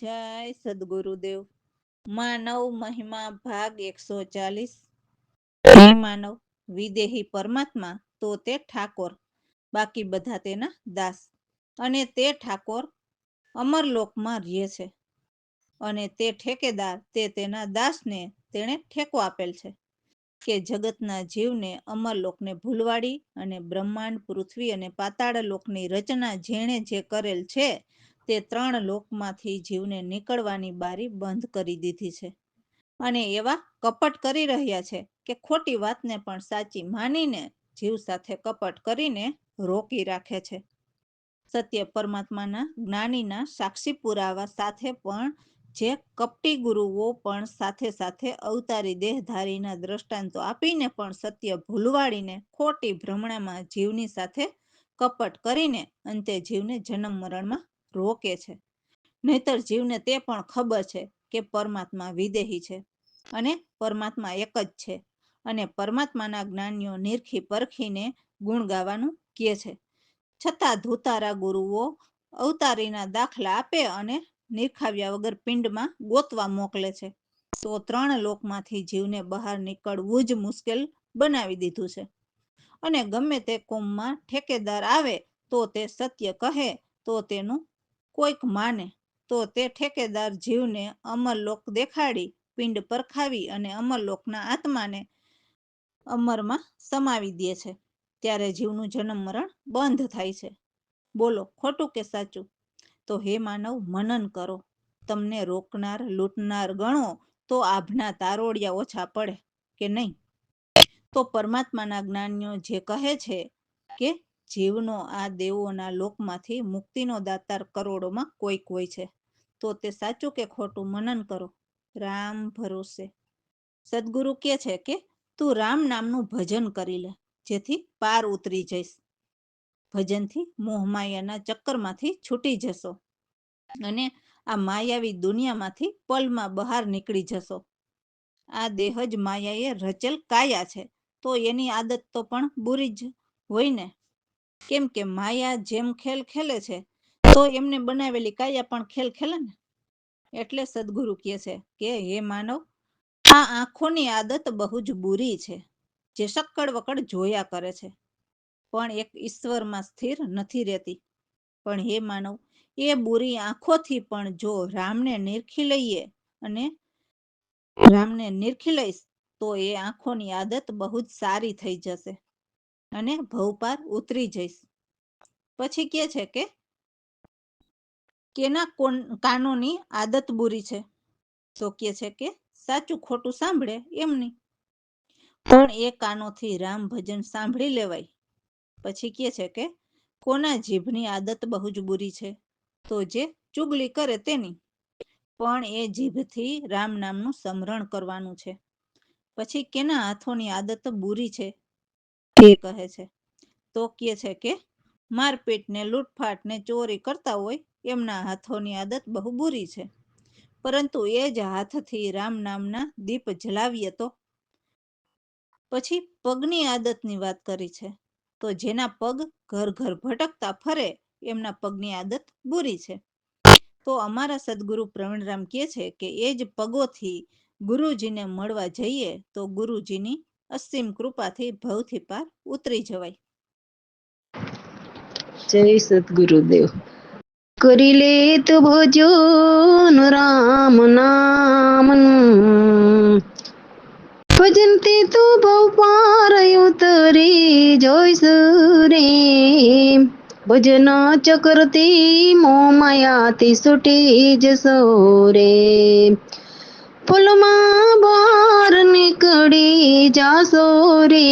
જય સદગુરુદેવ। માનવ મહિમા ભાગ 140। હે માનવ, વિદેહી પરમાત્મા તો તે ઠાકોર, બાકી બધા તેના દાસ, અને તે ઠાકોર અમરલોકમાં રહે છે, અને તે ઠેકેદાર તે તેના દાસને તેણે ઠેકો આપેલ છે કે જગતના જીવને અમરલોકને ભૂલવાડી અને બ્રહ્માંડ, પૃથ્વી અને પાતાળ લોકની રચના જેણે જે કરેલ છે તે 3 લોકમાંથી જીવને નીકળવાની બારી બંધ કરી દીધી છે, અને એવા કપટ કરી રહ્યા છે કે ખોટી વાતને પણ સાચી માનીને જીવ સાથે કપટ કરીને રોકી રાખે છે। સત્ય પરમાત્માના જ્ઞાનીના સાક્ષી પુરાવા સાથે પણ જે કપટી ગુરુઓ પણ સાથે સાથે અવતારી દેહધારીના દ્રષ્ટાંતો આપીને પણ સત્ય ભૂલવાડીને ખોટી ભ્રમણામાં જીવની સાથે કપટ કરીને અંતે જીવને જન્મ મરણમાં રોકે છે। નહીતર જીવને તે પણ ખબર છે કે પરમાત્મા વિદેહી છે અને પરમાત્મા એક જ છે, અને પરમાત્માના જ્ઞાનીઓ નિરખી પરખીને ગુણ ગાવાનું કહે છે, છતાં ધૂતારા ગુરુઓ અવતારીના દાખલા આપે અને નિરખાવ્યા વગર પિંડમાં ગોતવા મોકલે છે, તો 3 લોકમાંથી જીવને બહાર નીકળવું જ મુશ્કેલ બનાવી દીધું છે। અને ગમે તે કોમમાં ઠેકેદાર આવે તો તે સત્ય કહે તો તેનું કોઈક માને, તો તે ઠેકેદાર જીવને અમરલોક દેખાડી પિંડ પરખાવી અને અમરલોકના આત્માને અમરમાં સમાવી દે છે, ત્યારે જીવનું જન્મ મરણ બંધ થાય છે। બોલો, ખોટું કે સાચું? તો હે માનવ, મનન કરો। તમને રોકનાર, લૂંટનાર ગણો તો આભના તારોડિયા ઓછા પડે કે નહીં? તો પરમાત્માના જ્ઞાનીઓ જે કહે છે કે જીવનો આ દેવોના લોકમાંથી મુક્તિનો દાતાર કરોડોમાં કોઈક હોય છે, તો તે સાચું કે ખોટું? મનન કરો રામ ભરોસે। સદગુરુ કહે છે કે તું રામ નામનું ભજન કરી લે, જેથી પાર ઉતરી જઈશ। ભજનથી મોહમાયાના ચક્કરમાંથી છૂટી જશો અને આ માયાવી દુનિયામાંથી પલમાં બહાર નીકળી જશો। આ દેહ જ માયાએ રચેલ કાયા છે, તો એની આદત તો પણ બુરી જ હોય ને, કેમ કે માયા જેમ ખેલ ખેલે છે તો એમને બનાવેલી કાયા પણ ખેલ ખેલે ને। એટલે સદગુરુ કહે છે કે હે માનવ, આ આંખોની આદત બહુ જ બુરી છે, જે સક્કડ વકડ જોયા કરે છે પણ એક ઈશ્વરમાં સ્થિર નથી રહેતી। પણ હે માનવ, એ બુરી આંખોથી પણ જો રામને નિરખી લઈએ અને રામને નિરખી લઈશ તો એ આંખોની આદત બહુ જ સારી થઈ જશે અને ભવપાર ઉતરી જઈશ। પછી કહે છે કે કેના કાનોની આદત બુરી છે? તો કહે છે કે સાચું ખોટું સાંભળે એમની, પણ એ કાનોથી રામ ભજન સાંભળી લેવાય। પછી કહે છે કે કોના જીભની આદત બહુ જ બુરી છે? તો જે ચુગલી કરે તેની, પણ એ જીભથી રામ નામનું સ્મરણ કરવાનું છે। પછી કેના હાથોની આદત બુરી છે? તે કહે છે, તો કહે છે કે મારપીટ ને લૂંટફાટ ને ચોરી કરતા હોય એમના હાથોની આદત બહુ બુરી છે, પરંતુ એ જ હાથથી રામ નામના દીપ જલાવીએ તો। પછી પગની આદતની વાત કરી છે, તો જેના પગ ઘર ઘર ભટકતા ફરે એમના પગની આદત બુરી છે। તો અમારા સદગુરુ પ્રવીણરામ કહે છે કે એ જ પગોથી ગુરુજીને મળવા જઈએ તો ગુરુજીની અસીમ કૃપાથી ભવથી પાર ઉતરી જવાય। જય સદગુરુદેવ। કરી લે તો ભજન રામ નામનું, ભજનથી તું ભવ પાર ઉતરી જોઈશ રે। ભજન ચક્રથી મોહ માયાથી છૂટી જશો રે। ફૂલમાં બહાર નીકળી જાશો રે।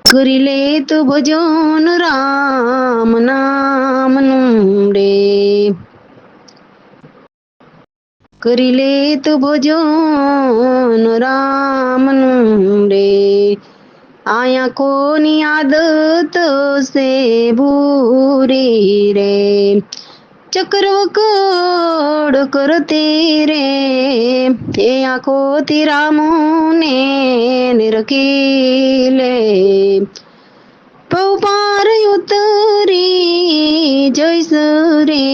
કરી લે તો ભજન રામ નામનું રે। કરી લે તો ભજન રામનું રે। આયા કોની આદત સે ભૂરી રે। ચક્રવકડ કરતે રે, એ આંખોથી રામોને નિરખી લે। પવ પાર ઉતરી જઈશ રે।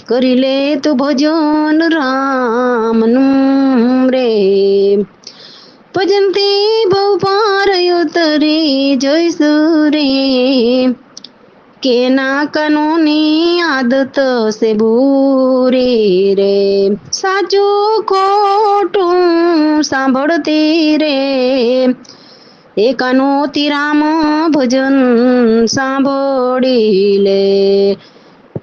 કરી લે તું ભજન રામનું રે ભજનથી બહુ પાર ઉતરી જઈશું રે કે ના કાનૂની આદત સે બુરી રે સાચું ખોટું સાંભળતી રે એકાનોતી રામ ભજન સાંભળી લે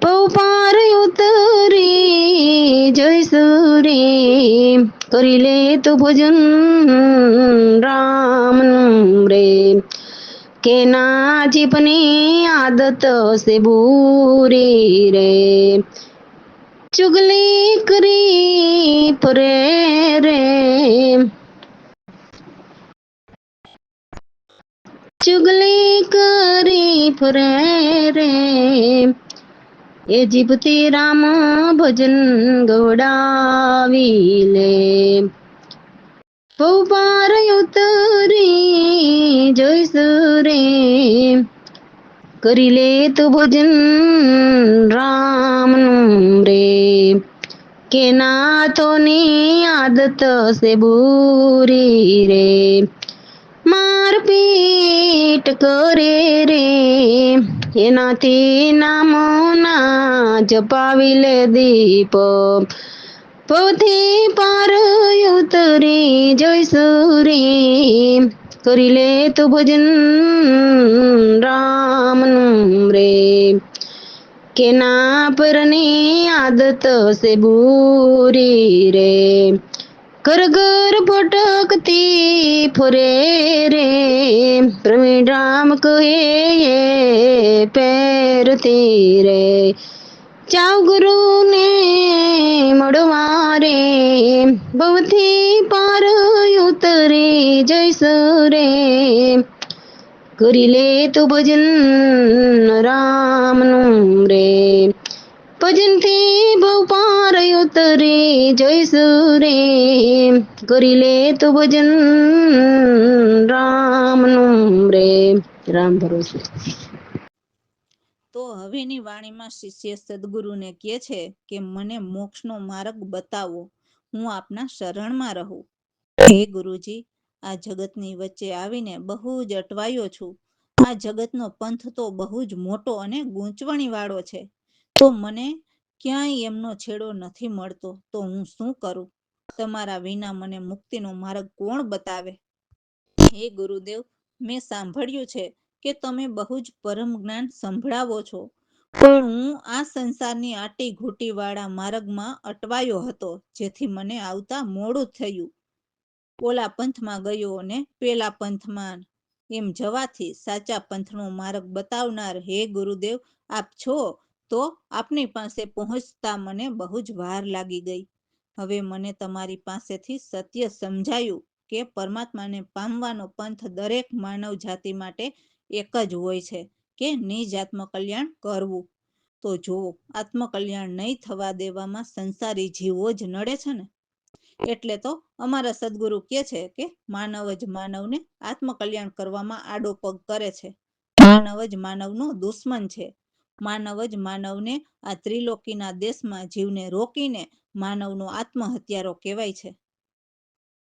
પૌપાર ઉતરી જઈશું રે કરી લે તું ભજન રામનું રે કે ના જીભની આદત સે બુરી રે ચુગલી કરી ફરે રે ચુગલી કરી ફરે રે એ જીભથી રામ ભજન ગવડાવી લે પૌપાર ઉતરી જઈશું રે કરી લે તું ભજન રામનું રે કે નાથોની આદત સે બુરી રે માર પીટ કરે રે એનાથી નામો ના જપાવી લે દીપ પોથી પાર ઉતરી જઈશું રે કરી લે તું ભજન રામનું રે કે ના પરની આદત સે બુરી રે ઘર ઘર ભટકતી ફરે રે પ્રવીણ રામ કહે પહેરતી રે ચાવ ગુરુને મળવા રે બહુથી પાર ઉતરી જઈશું રે કરી લે તું ભજન રામનું રે ભજનથી બહુ પાર ઉતરી જઈશું રે કરી લે તું ભજન રામનું રે રામ ભરોસે તો હવેની વાણીમાં શિષ્ય સદગુરુને કહે છે કે મને મોક્ષનો માર્ગ બતાવો, હું આપના શરણમાં રહું. હે ગુરુજી, આ જગતની વચ્ચે આવીને બહુ જ અટવાયો છું. આ જગતનો પંથ તો બહુ જ મોટો અને ગૂંચવણી વાળો છે. તો મને ક્યાંય એમનો છેડો નથી મળતો, તો હું શું કરું? તમારા વિના મને મુક્તિનો માર્ગ કોણ બતાવે? હે ગુરુદેવ, મેં સાંભળ્યું છે કે તમે બહુ જ પરમ જ્ઞાન સંભળાવો છો, પણ હું આ સંસારની આટી ઘૂંટી વાળા માર્ગમાં અટવાયો હતો, જેથી મને આવતા મોડું થયું. ઓલા પંથમાં ગયો ને પેલા પંથમાં એમ જવાથી સાચા પંથનો માર્ગ બતાવનાર હે ગુરુદેવ આપ છો, તો આપની પાસે પહોંચતા મને બહુ જ વાર લાગી ગઈ. હવે મને તમારી પાસેથી સત્ય સમજાયું કે પરમાત્માને પામવાનો પંથ દરેક માનવ જાતિ માટે એક જ હોય છે કે નિજ આત્મકલ્યાણ કરવું. તો જો આત્મકલ્યાણ નહીં થવા દેવામાં સંસારી જીવો જ નડે છે ને, એટલે તો અમારા સદગુરુ કહે છે કે માનવ જ માનવને આત્મકલ્યાણ કરવામાં આડો પગ કરે છે. માનવ જ માનવનો દુશ્મન છે. માનવ જ માનવને આ ત્રિલોકીના દેશમાં જીવને રોકીને માનવનો આત્મહત્યારો કહેવાય છે.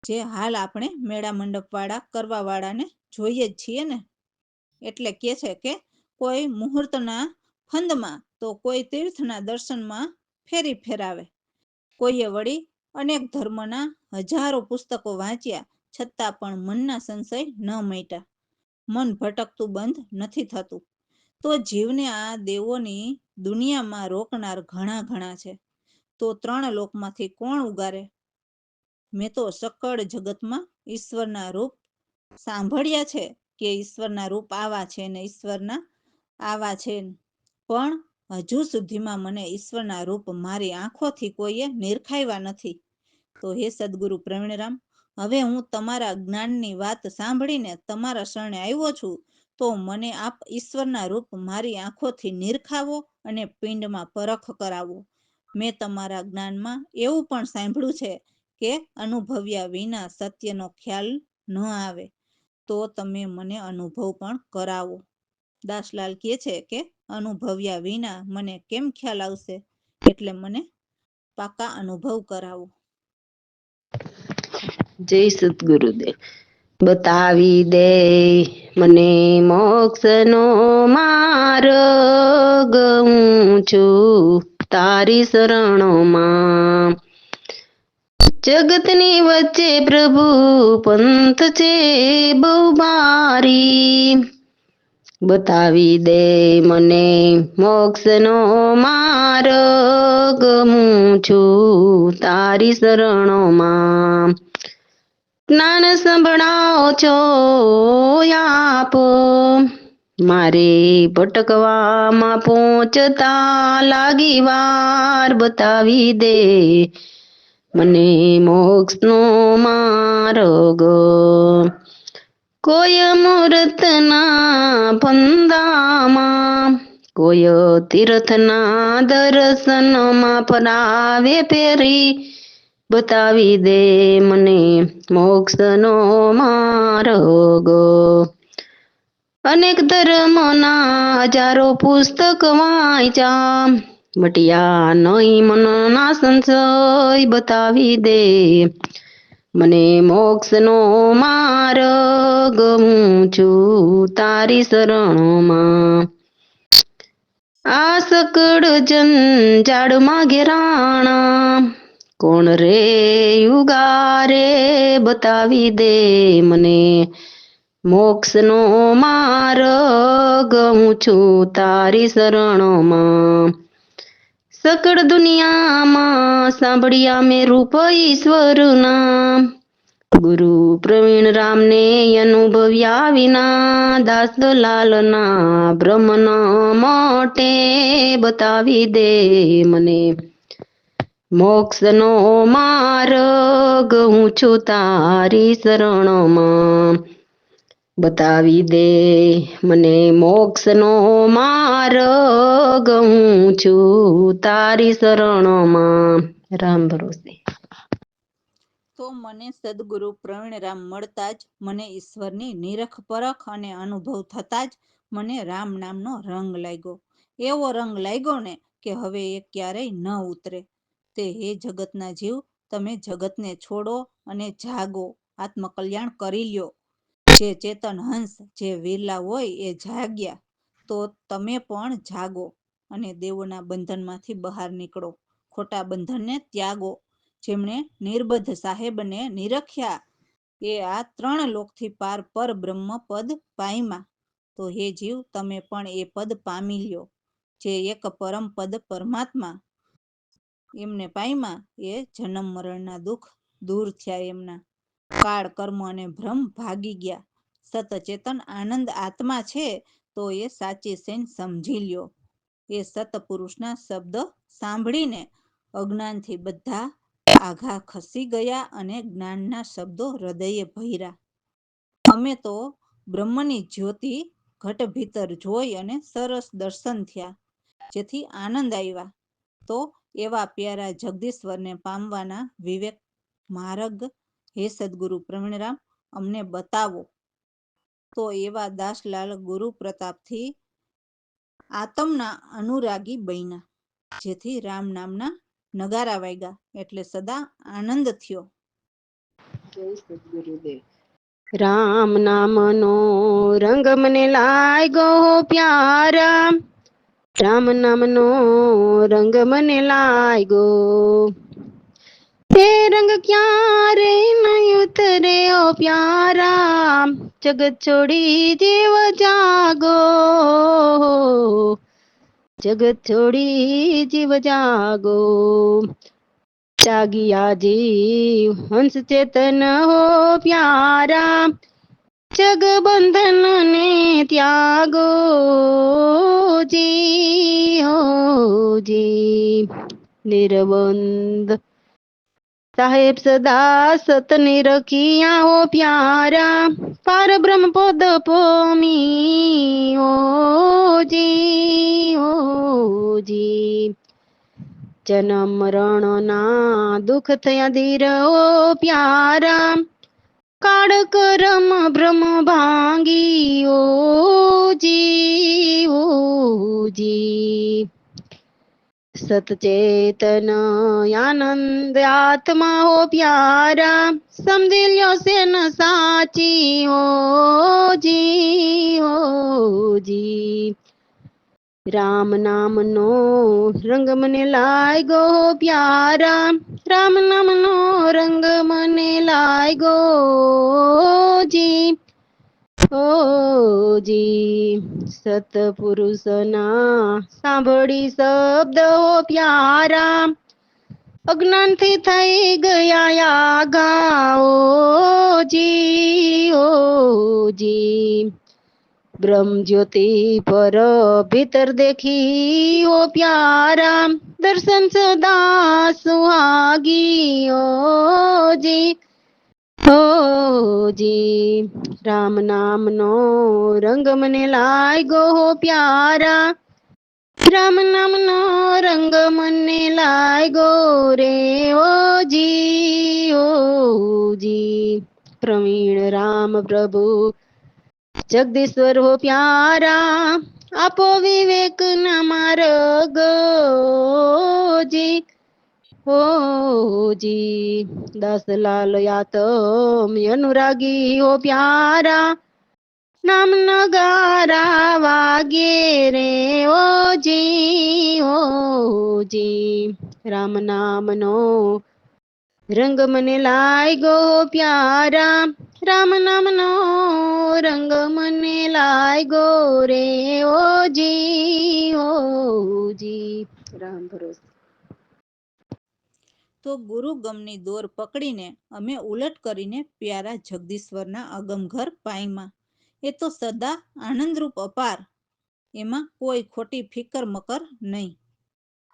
જે હાલ આપણે મેળા મંડપ વાળા કરવા વાળાને જોઈએ જ છીએ ને. એટલે કહે છે કે કોઈ મુહૂર્તના ફંદમાં તો કોઈ તીર્થના દર્શનમાં ફેરી ફેરાવે. કોઈએ વળી અનેક ધર્મના હજારો પુસ્તકો વાંચ્યા, છતાં પણ મનના સંશય ન મટ્યા. મન ભટકતું બંધ નથી થતું. તો જીવને આ દેવોની દુનિયામાં રોકનાર ઘણા છે. તો 3 લોકમાંથી કોણ ઉગારે? મેં તો સકળ જગતમાં ઈશ્વરના રૂપ સાંભળ્યા છે કે ઈશ્વરના રૂપ આવા છે ને ઈશ્વરના આવા છે, પણ હજુ સુધીમાં મને ઈશ્વરના રૂપ મારી આંખોથી કોઈએ નિરખાવ્યા નથી. તો હે સદગુરુ પ્રવીણરામ, હવે હું તમારા જ્ઞાનની વાત સાંભળીને તમારા શરણે આવ્યો છું, તો મને આપ ઈશ્વરના રૂપ મારી આંખોથી નિરખાવો અને પિંડમાં પરખ કરાવો. મેં તમારા જ્ઞાનમાં એવું પણ સાંભળ્યું છે કે અનુભવ્યા વિના સત્યનો ખ્યાલ ન આવે, તો તમે મને અનુભવ પણ કરાવો. દાસલાલ કહે છે કે અનુભવ્યા વિના મને કેમ ખ્યાલ આવશે? એટલે મને પાકા અનુભવ કરાવો. જય સદગુરુદેવ. બતાવી દે મને મોક્ષનો માર્ગ, હું છું તારી શરણોમાં. જગતની વચ્ચે પ્રભુ પંથ છે બહુ ભારી, બતાવી દે મને મોક્ષનો માર્ગ, હું છું તારી શરણોમાં. જ્ઞાન સંભળાવો છો આપો, મારે ભટકવામાં પહોંચતા લાગી વાર, બતાવી દે મને મોક્ષનો માર્ગ. કોઈ મૂર્તના ફંદામાં, કોઈ તીર્થના દર્શનમાં ફરાવે ફેરી, બતાવી દે મને મોક્ષનો માર્ગ. અનેક ધર્મના હજારો પુસ્તક વાંચ્યા, મટ્યા નહીં મનના સંશય, બતાવી દે મને મોક્ષનો માર્ગ, હું છું તારી શરણોમાં. આ સકળ જંજાળમાં ઘેરાણા, કોણ રે યુગારે, બતાવી દે મને મોક્ષનો માર્ગ, હું છું તારી શરણોમાં. સકળ દુનિયામાં સાંભળ્યા મેં રૂપ ઈશ્વરના, ગુરુ પ્રવીણ રામને અનુભવ્યા વિના, દાસલાલના બ્રહ્મન મોટે, બતાવી દે મને મોક્ષનો માર્ગ, હું છું તારી શરણોમાં. બતાવી દે મને મોક્ષનો માર્ગ, હું છું તારી શરણોમાં. રામ ભરોસે. તો મને સદગુરુ પ્રવીણરામ મળતા જ મને ઈશ્વરની નિરખ પરખ અને અનુભવ થતા જ મને રામ નામનો રંગ લાગ્યો. એવો રંગ લાગ્યો ને કે હવે એ ક્યારેય ન ઉતરે. તે હે જગતના જીવ, તમે જગતને છોડો અને જાગો, આત્મકલ્યાણ કરી લ્યો. જે ચેતન હંસ, જે વિરલા હોય એ જાગ્યા, તો તમે પણ જાગો અને દેવોના બંધનમાંથી બહાર નીકળો, ખોટા બંધનને ત્યાગો. જેમણે નિર્બદ્ધ સાહેબને નિરખ્યા, એ આ 3 લોકથી પાર પર બ્રહ્મ પદ પામ્યા. તો હે જીવ, તમે પણ એ પદ પામી લ્યો. જે એક પરમ પદ પરમાત્મા એમને પામ્યા, એ જન્મ મરણના દુઃખ દૂર થયા એમના. કાળ કર્મ અને ભ્રમ ભાગી ગયા. સતચેતન આનંદ આત્મા છે, તો એ સાચી સેન સમજી લ્યો. એ સતપુરુષના શબ્દ સાંભળીને અજ્ઞાનથી બધા આઘા ખસી ગયા અને જ્ઞાનના શબ્દો હૃદયે ભર્યા. અમે તો બ્રહ્મની જ્યોતિ ઘટ ભીતર જોઈ અને સરસ દર્શન થયા, જેથી આનંદ આવ્યા. તો એવા પ્યારા જગદીશ્વરને પામવાના વિવેક માર્ગ હે સદગુરુ પ્રવીણરામ અમને બતાવો. તો એવા દાસલાલ ગુરુ પ્રતાપથી આતમના અનુરાગી બન્યા, જેથી રામ નામના નગારા વાગ્યા, એટલે સદા આનંદ થયો. જય સદગુરુદેવ. રામ નામનો રંગ મને લાગ્યો પ્યારા, રામ નામનો રંગ મને લાગ્યો. તે રંગ ક્યારે નહીં ઉતરે ઓ પ્યારા, જગત છોડી જીવ જાગો, જગત છોડી જીવ જાગો. જાગિયા જીવ હંસ ચેતન હો પ્યારા, જગ બંધન ને ત્યાગો જી હો જી. નિર્બંધ સાહેબ સદા સતની રખિયા હો પ્યારા, પાર બ્રહ્મ પદ પોમી હો જી. જન્મ મરણના દુઃખ થયા ધીર ઓ પ્યારા, કાળ કરમ ભ્રમ ભાંગી ઓ જી. सतचेतन आनंद आत्मा हो प्यारा समझ लियो से न साची हो जी राम नाम नो रंग मने लाग्यो प्यारा राम नाम नो रंग मने लाग्यो जी सतपुरुषना સાંભળી શબ્દ હો પ્યારા અજ્ઞાનથી થઈ ગયા ગાઓ જી બ્રહ્મ જ્યોતિ પર ભીતર દેખી ઓ પ્યારા દર્શન સદા સુહાગી જી રામ નામનો રંગ મને લાગ્યો હો પ્યારા રામ નામનો રંગ મને લાગ્યો રે જી પ્રવીણ રામ પ્રભુ જગદીશ્વર હો પ્યારા આપો વિવેક ના માર્ગ જી દાસલાલ યાતમ અનુરાગી હો પ્યારા નામ નગારા વાગે રે જી રામ નામનો રંગ મને લાગ્યો પ્યારા રામ નામનો રંગ મને લાગ્યો રે જી રામ ભરોસે તો ગુરુ ગમની દોર પકડીને અમે ઉલટ કરીને પ્યારા જગદીશ્વરના અગમઘર પાયમાં. એ તો સદા આનંદરૂપ અપાર, એમાં કોઈ ખોટી ફિકર મકર નહીં.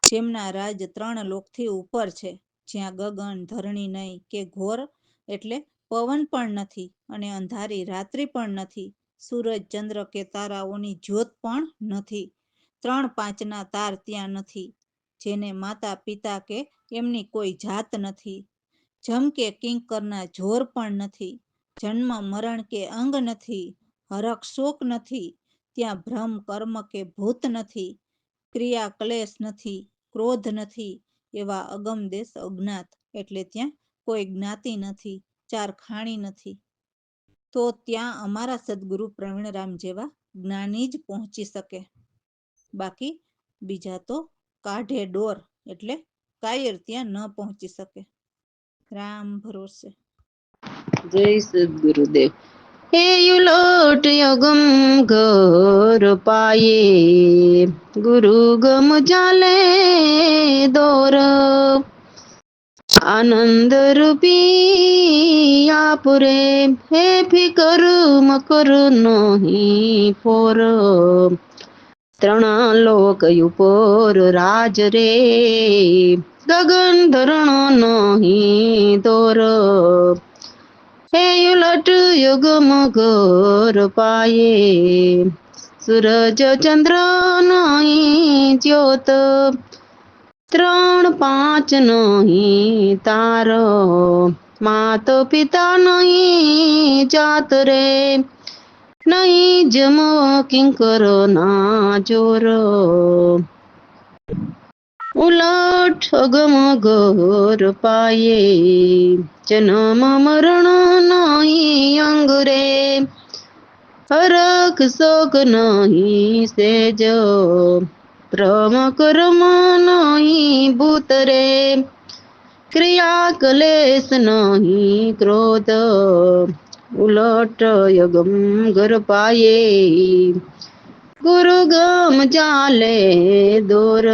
જેમના રાજ 3 લોકથી ઉપર છે, જ્યાં ગગન ધરણી નહીં કે ઘોર એટલે પવન પણ નથી અને અંધારી રાત્રિ પણ નથી, સૂરજ ચંદ્ર કે તારાઓની જ્યોત પણ નથી, 3-5ના તાર ત્યાં નથી, જેને માતા પિતા કે એમની કોઈ જાત નથી, જમ કે કિંકરના જોર પણ નથી, જન્મ મરણ કે અંગ નથી, હરખ શોક નથી, ત્યાં ભ્રમ કર્મ કે ભૂત નથી, ક્રિયા ક્લેશ નથી, ક્રોધ નથી, એવા અગમ દેશ અજ્ઞાત એટલે ત્યાં કોઈ જ્ઞાતિ નથી, 4 ખાણી નથી. તો ત્યાં અમારા સદગુરુ પ્રવીણરામ જેવા જ્ઞાની જ પહોંચી શકે, બાકી બીજા તો કાઢે ડોર એટલે કાયર ત્યાં ન પહોંચી શકે. રામ ભરોસે. જય સદગુરુદેવ. હે યુલોટ અગમ ઘર પાયે ગુરુ ગમ જાલે દોર આનંદ રૂપી આપુરે હે ફિકર મકર નહીં ફોર 3 લોક ઉપર રાજ રે ગગન ધરણ નહીં દોર હે ઉલટ યુગમ ઘર પાયે સૂરજ ચંદ્ર નહીં જ્યોત 3-5 નહીં તાર માત પિતા નહીં જાત રે નહીં જમ કિંકર ના જોર ઉલટ અગમ ઘર પાયે જન્મ મરણ નહીં અંગ રે હરખ શોક નહીં સેજ ભ્રમ કર્મ નહીં ભૂત રે ક્રિયા કલેશ નહીં ક્રોધ ઉલટ અગમ ઘર પાયે ગુરુ ગમ ચાલે દોર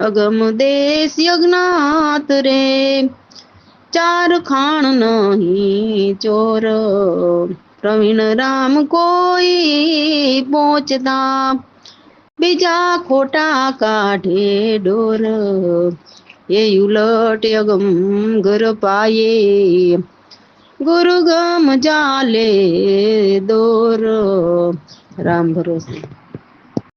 અગમ દેશ અજ્ઞાત રે 4 ખાણ નહીં ચોર પ્રવીણ રામ કોઈ પહોંચતા બીજા ખોટા કાઢે ડોર એ ઉલટ અગમ ઘર પાયે ગુરુ ગમ ચાલે દોર રામ ભરોસે.